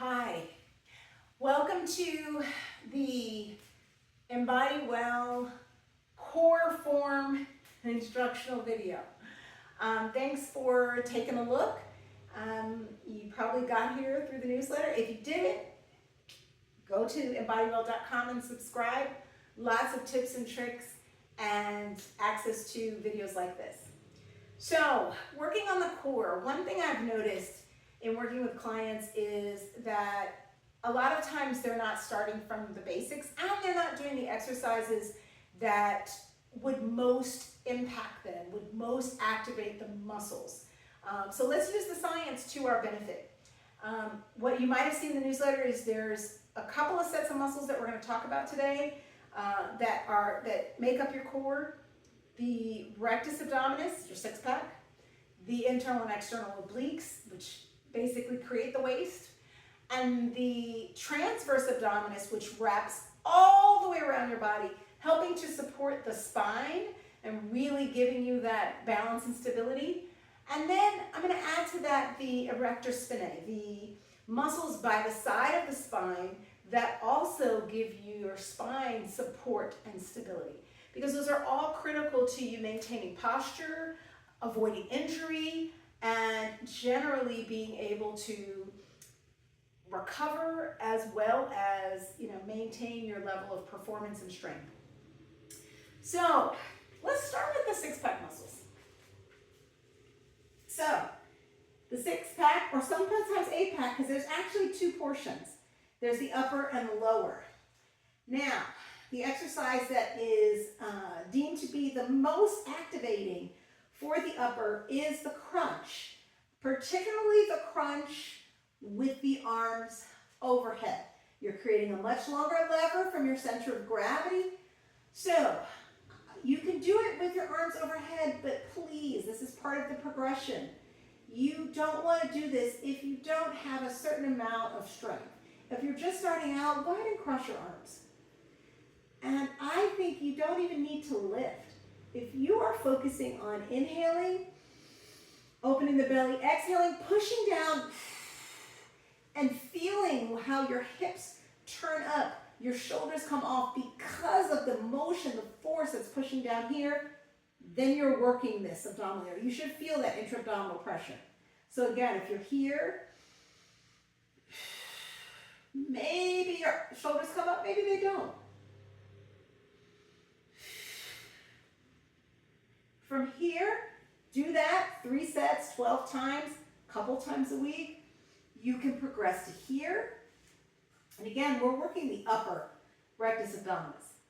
Hi, welcome to the Embody Well core form instructional video. Thanks for taking a look. You probably got here through the newsletter. If you didn't, go to embodywell.com and subscribe. Lots of tips and tricks and access to videos like this. So, working on the core, one thing I've noticed in working with clients is that a lot of times they're not starting from the basics and they're not doing the exercises that would most impact them, would most activate the muscles. So let's use the science to our benefit. What you might have seen in the newsletter is there's a couple of sets of muscles that we're going to talk about today that make up your core. The rectus abdominis, your six pack, the internal and external obliques, which basically create the waist, and the transverse abdominis, which wraps all the way around your body, helping to support the spine and really giving you that balance and stability. And then I'm going to add to that the erector spinae, the muscles by the side of the spine that also give your spine support and stability, because those are all critical to you maintaining posture, avoiding injury, and generally being able to recover as well as, maintain your level of performance and strength. So let's start with the six-pack muscles. So the six-pack, or sometimes eight-pack, because there's actually two portions. There's the upper and the lower. Now, the exercise that is deemed to be the most activating for the upper is the crunch, particularly the crunch with the arms overhead. You're creating a much longer lever from your center of gravity. So you can do it with your arms overhead, but please, this is part of the progression. You don't want to do this if you don't have a certain amount of strength. If you're just starting out, go ahead and crush your arms. And I think you don't even need to lift. If you are focusing on inhaling, opening the belly, exhaling, pushing down, and feeling how your hips turn up, your shoulders come off because of the motion, the force that's pushing down here, then you're working this abdominal area. You should feel that intra-abdominal pressure. So again, if you're here, maybe your shoulders come up, maybe they don't. From here, do that 3 sets, 12 times, a couple times a week. You can progress to here. And again, we're working the upper rectus abdominis.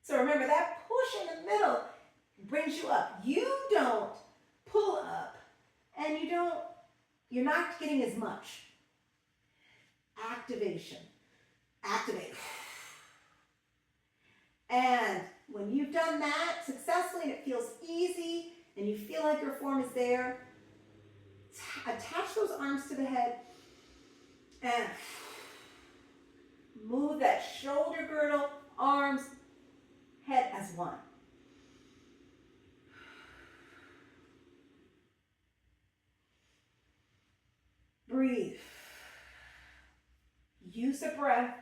So remember, that push in the middle brings you up. You don't pull up, and you're not getting as much activation. Activate. And when you've done that successfully and it feels easy and you feel like your form is there, attach those arms to the head and move that shoulder girdle, arms, head as one. Breathe. Use the breath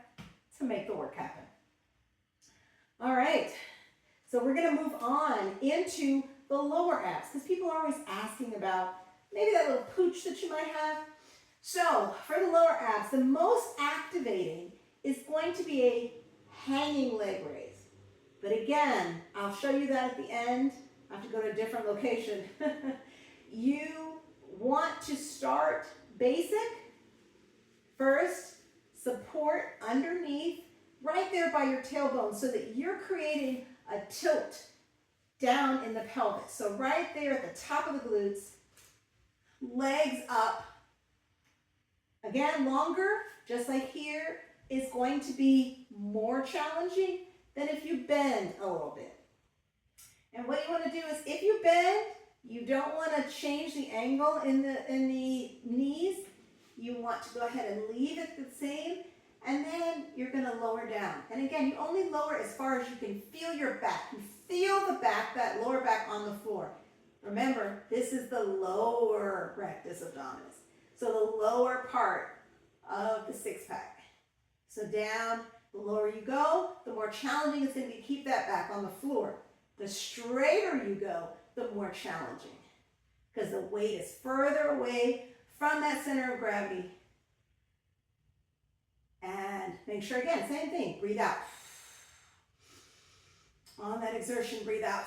to make the work happen. All right, so we're going to move on into the lower abs, because people are always asking about maybe that little pooch that you might have. So for the lower abs, the most activating is going to be a hanging leg raise. But again, I'll show you that at the end. I have to go to a different location. You want to start basic. First, support underneath, right there by your tailbone, so that you're creating a tilt down in the pelvis. So right there at the top of the glutes, legs up. Again, longer, just like here, is going to be more challenging than if you bend a little bit. And what you want to do is, if you bend, you don't want to change the angle in the knees. You want to go ahead and leave it the same. And then you're going to lower down. And again, you only lower as far as you can feel your back. You feel the back, that lower back on the floor. Remember, this is the lower rectus abdominis. So the lower part of the six-pack. So down, the lower you go, the more challenging it's going to be to keep that back on the floor. The straighter you go, the more challenging, because the weight is further away from that center of gravity. And make sure, again, same thing, breathe out. On that exertion, breathe out.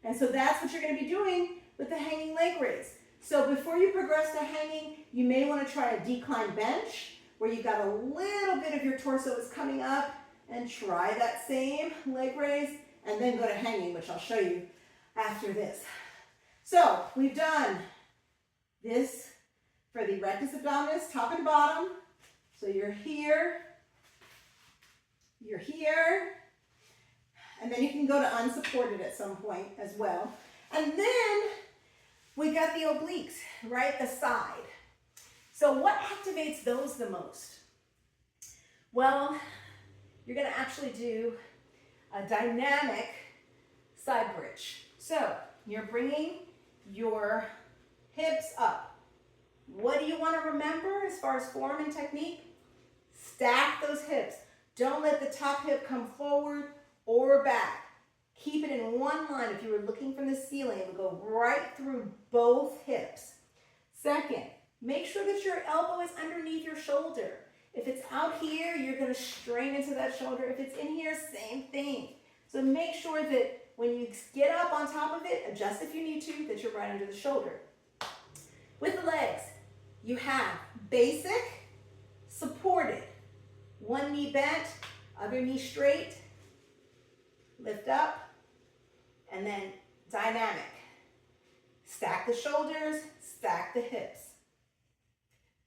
And so that's what you're going to be doing with the hanging leg raise. So before you progress to hanging, you may want to try a decline bench where you've got a little bit of your torso is coming up, and try that same leg raise, and then go to hanging, which I'll show you after this. So we've done this for the rectus abdominis, top and bottom. So you're here, and then you can go to unsupported at some point as well. And then we got the obliques, right, the side. So what activates those the most? Well, you're going to actually do a dynamic side bridge. So you're bringing your hips up. What do you want to remember as far as form and technique? Stack those hips. Don't let the top hip come forward or back. Keep it in one line. If you were looking from the ceiling, it would go right through both hips. Second, make sure that your elbow is underneath your shoulder. If it's out here, you're going to strain into that shoulder. If it's in here, same thing. So make sure that when you get up on top of it, adjust if you need to, that you're right under the shoulder. With the legs, you have basic, supported. One knee bent, other knee straight. Lift up, and then dynamic. Stack the shoulders, stack the hips.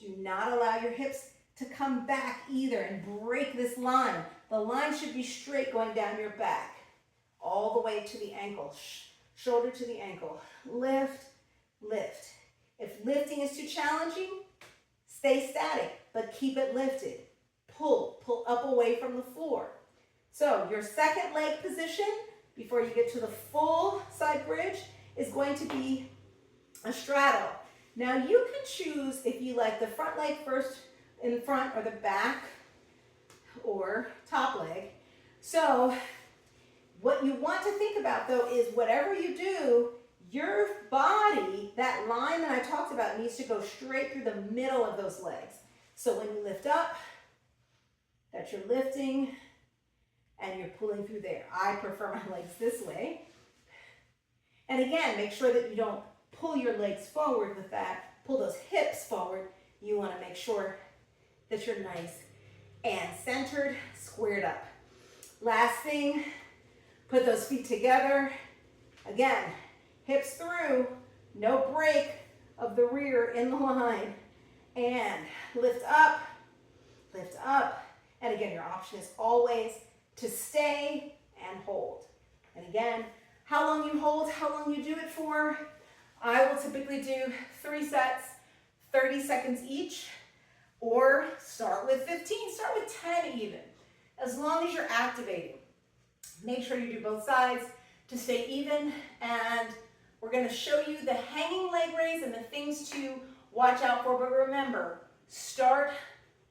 Do not allow your hips to come back either and break this line. The line should be straight going down your back, all the way to the ankle, shoulder to the ankle. Lift, lift. If lifting is too challenging, stay static, but keep it lifted. Pull up away from the floor. So your second leg position, before you get to the full side bridge, is going to be a straddle. Now you can choose if you like the front leg first in front, or the back, or top leg. So what you want to think about though is whatever you do, your body, that line that I talked about, needs to go straight through the middle of those legs. So when you lift up, that you're lifting and you're pulling through there. I prefer my legs this way. And again, make sure that you don't pull your legs forward with that. Pull those hips forward. You want to make sure that you're nice and centered, squared up. Last thing, put those feet together. Again, hips through, no break of the rear in the line. And lift up, and again, your option is always to stay and hold. And again, how long you hold, how long you do it for, I will typically do 3 sets, 30 seconds each, or start with 15, start with 10 even, as long as you're activating. Make sure you do both sides to stay even, and we're going to show you the hanging leg raise and the things to watch out for. But remember, start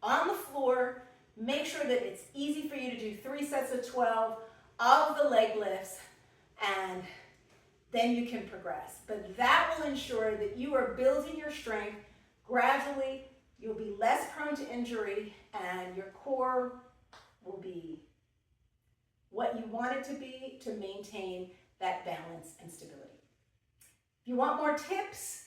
on the floor. Make sure that it's easy for you to do 3 sets of 12 of the leg lifts, and then you can progress. But that will ensure that you are building your strength gradually. You'll be less prone to injury, and your core will be what you want it to be to maintain that balance and stability. If you want more tips,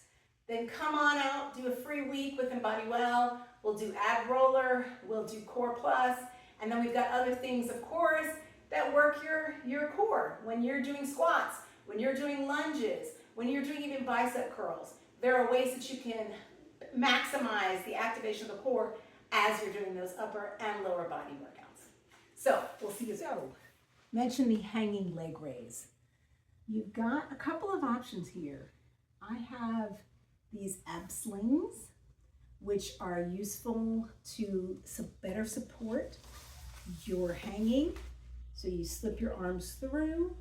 then come on out, do a free week with Embody Well. We'll do ab roller, we'll do core plus, and then we've got other things, of course, that work your core. When you're doing squats, when you're doing lunges, when you're doing even bicep curls, there are ways that you can maximize the activation of the core as you're doing those upper and lower body workouts. So we'll see you. So, mention the hanging leg raise. You've got a couple of options here. I have these ab slings, which are useful to better support your hanging. So you slip your arms through,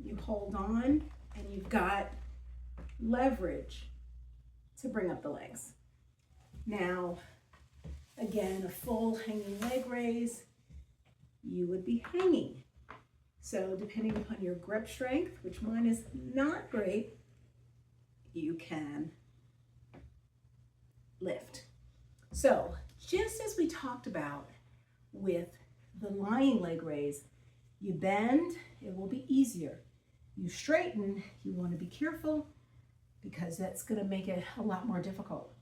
You hold on and you've got leverage to bring up the legs. Now, again, a full hanging leg raise, you would be hanging. So depending upon your grip strength, which mine is not great, you can lift. So just as we talked about with the lying leg raise, you bend, it will be easier. You straighten, you want to be careful because that's going to make it a lot more difficult.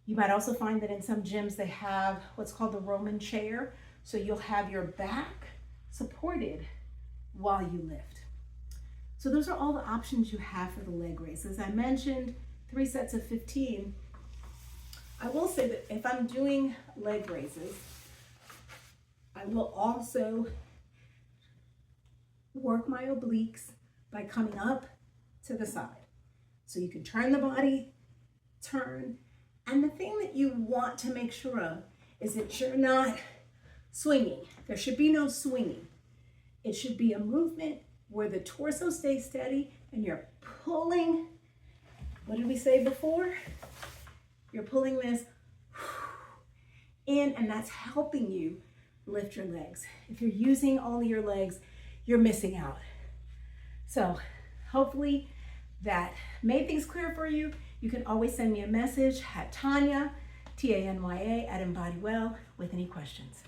You might also find that in some gyms they have what's called the Roman chair, so you'll have your back supported while you lift. So those are all the options you have for the leg raise. As I mentioned, 3 sets of 15. I will say that if I'm doing leg raises, I will also work my obliques by coming up to the side. So you can turn the body, turn, and the thing that you want to make sure of is that you're not swinging. There should be no swinging. It should be a movement where the torso stays steady and you're pulling, what did we say before? You're pulling this in, and that's helping you lift your legs. If you're using only your legs, you're missing out. So hopefully that made things clear for you. You can always send me a message at Tanya, Tanya, @Embodywell with any questions.